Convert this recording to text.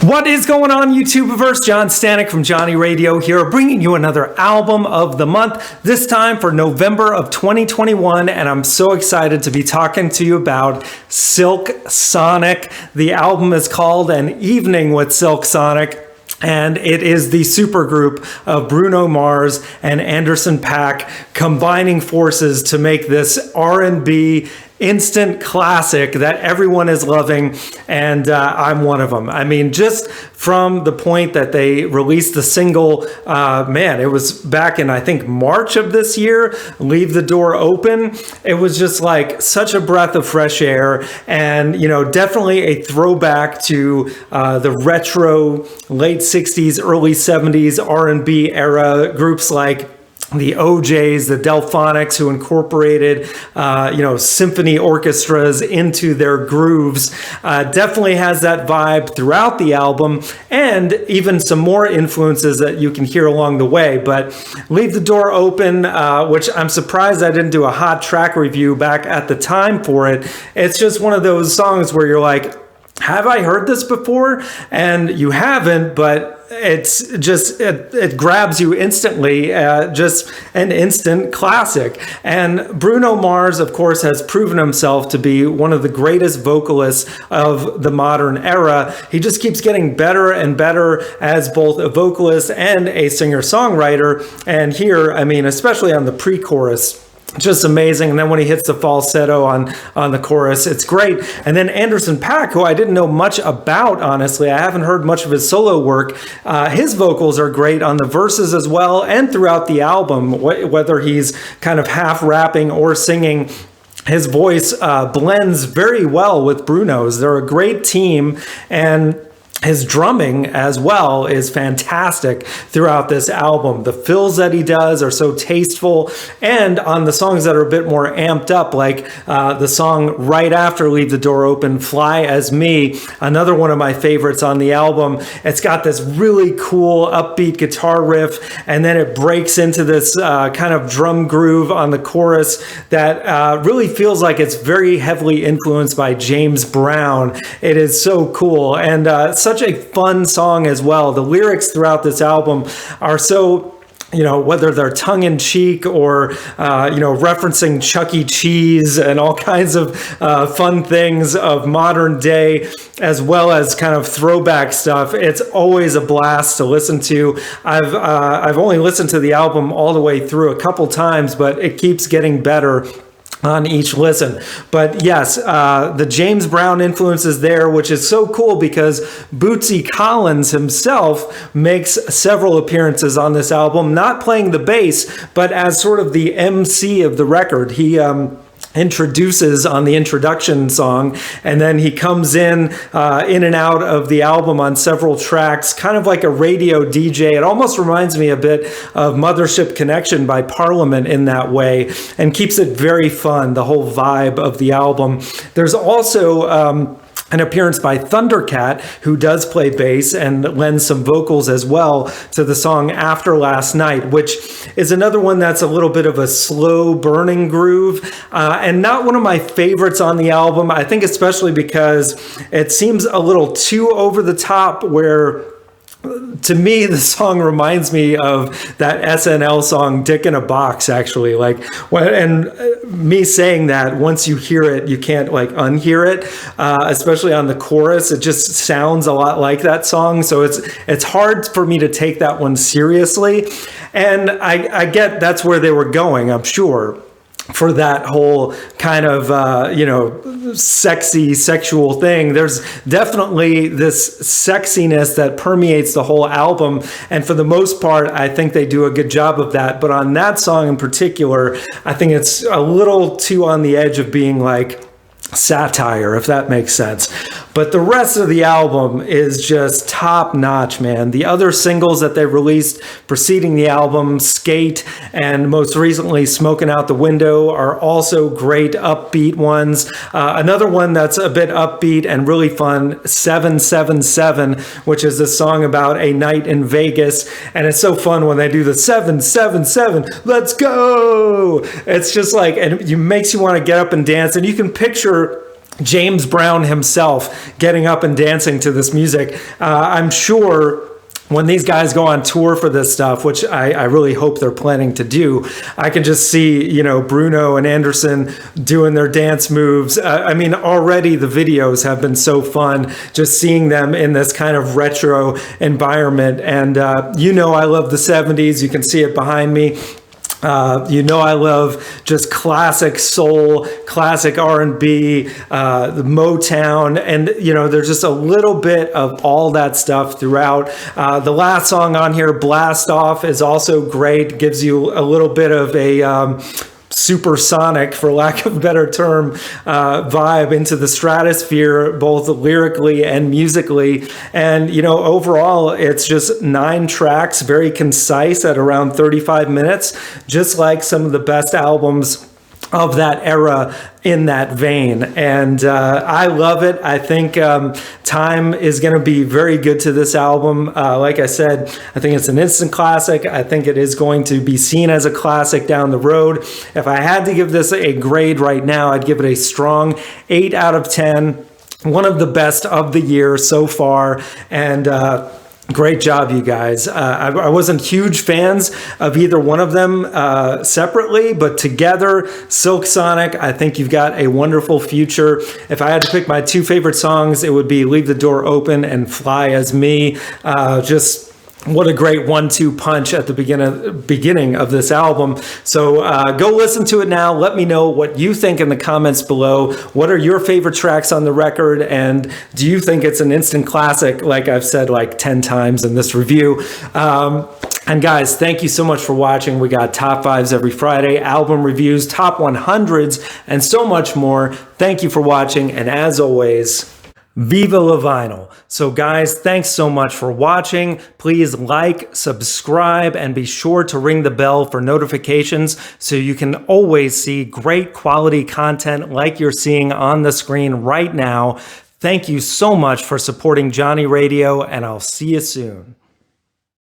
What is going on, YouTubeverse? John Stanek from Johnny Radio here, bringing you another album of the month, this time for November of 2021, and I'm so excited to be talking to you about Silk Sonic. The album is called An Evening with Silk Sonic, and it is the supergroup of Bruno Mars and Anderson .Paak combining forces to make this R&B instant classic that everyone is loving, and I'm one of them. I mean, just from the point that they released the single, it was back in, I think, March of this year, Leave the Door Open. It was just like such a breath of fresh air, and, you know, definitely a throwback to the retro late 60s, early 70s R&B era groups like the OJs, the Delphonics, who incorporated, symphony orchestras into their grooves. Definitely has that vibe throughout the album, and even some more influences that you can hear along the way. But Leave the Door Open, which I'm surprised I didn't do a hot track review back at the time for it. It's just one of those songs where you're like, have I heard this before? And you haven't, but it's just, it grabs you instantly, just an instant classic. And Bruno Mars, of course, has proven himself to be one of the greatest vocalists of the modern era. He just keeps getting better and better as both a vocalist and a singer-songwriter. And here, I mean, especially on the pre-chorus, just amazing. And then when he hits the falsetto on the chorus, it's great. And then Anderson .Paak, who I didn't know much about, honestly, I haven't heard much of his solo work. His vocals are great on the verses as well, and throughout the album, whether he's kind of half rapping or singing. His voice blends very well with Bruno's. They're a great team, and his drumming as well is fantastic throughout this album. The fills that he does are so tasteful, and on the songs that are a bit more amped up, like the song right after Leave the Door Open, Fly As Me, another one of my favorites on the album. It's got this really cool upbeat guitar riff, and then it breaks into this kind of drum groove on the chorus that really feels like it's very heavily influenced by James Brown. It is so cool, and such a fun song as well. The lyrics throughout this album are so, whether they're tongue-in-cheek or, referencing Chuck E. Cheese and all kinds of fun things of modern day, as well as kind of throwback stuff. It's always a blast to listen to. I've only listened to the album all the way through a couple times, but it keeps getting better on each listen. But yes, the James Brown influence is there, which is so cool because Bootsy Collins himself makes several appearances on this album, not playing the bass, but as sort of the MC of the record. He introduces on the introduction song, and then he comes in and out of the album on several tracks, kind of like a radio DJ. It almost reminds me a bit of Mothership Connection by Parliament in that way, and keeps it very fun, the whole vibe of the album. There's also an appearance by Thundercat, who does play bass and lends some vocals as well to the song After Last Night, which is another one that's a little bit of a slow burning groove, and not one of my favorites on the album. I think especially because it seems a little too over the top, where to me, the song reminds me of that SNL song "Dick in a Box," actually. And me saying that, once you hear it, you can't unhear it, especially on the chorus. It just sounds a lot like that song. So it's hard for me to take that one seriously. And I get that's where they were going, I'm sure, for that whole kind of, sexy, sexual thing. There's definitely this sexiness that permeates the whole album. And for the most part, I think they do a good job of that. But on that song in particular, I think it's a little too on the edge of being like satire, if that makes sense. But the rest of the album is just top notch, man. The other singles that they released preceding the album, Skate and most recently Smoking Out the Window, are also great upbeat ones. Another one that's a bit upbeat and really fun, 777, which is a song about a night in Vegas. And it's so fun when they do the 777, let's go. It's just like, and it makes you want to get up and dance. And you can picture James Brown himself getting up and dancing to this music. I'm sure when these guys go on tour for this stuff, which I really hope they're planning to do, I can just see, you know, Bruno and Anderson doing their dance moves. I mean, already the videos have been so fun, just seeing them in this kind of retro environment. And, you know, I love the 70s. You can see it behind me. You know, I love just classic soul, classic R&B, the Motown, and, you know, there's just a little bit of all that stuff throughout. The last song on here, Blast Off, is also great, gives you a little bit of a supersonic, for lack of a better term, vibe into the stratosphere, both lyrically and musically. And, you know, overall, it's just 9 tracks, very concise at around 35 minutes, just like some of the best albums of that era in that vein. And I love it. I think time is going to be very good to this album. Like I said, I think it's an instant classic. I think it is going to be seen as a classic down the road. If I had to give this a grade right now, I'd give it a strong 8 out of 10. One of the best of the year so far. And great job, you guys. I wasn't huge fans of either one of them separately, but together, Silk Sonic, I think you've got a wonderful future. If I had to pick my 2 favorite songs, it would be Leave the Door Open and Fly As Me. Just what a great 1-2 punch at the beginning of this album. So go listen to it now. Let me know what you think in the comments below. What are your favorite tracks on the record? And do you think it's an instant classic, like I've said like 10 times in this review? And guys, thank you so much for watching. We got top 5s every Friday, album reviews, top 100s, and so much more. Thank you for watching. And as always, Viva la vinyl. So guys, thanks so much for watching. Please like, subscribe, and be sure to ring the bell for notifications so you can always see great quality content like you're seeing on the screen right now. Thank you so much for supporting Johnny Radio, and I'll see you soon.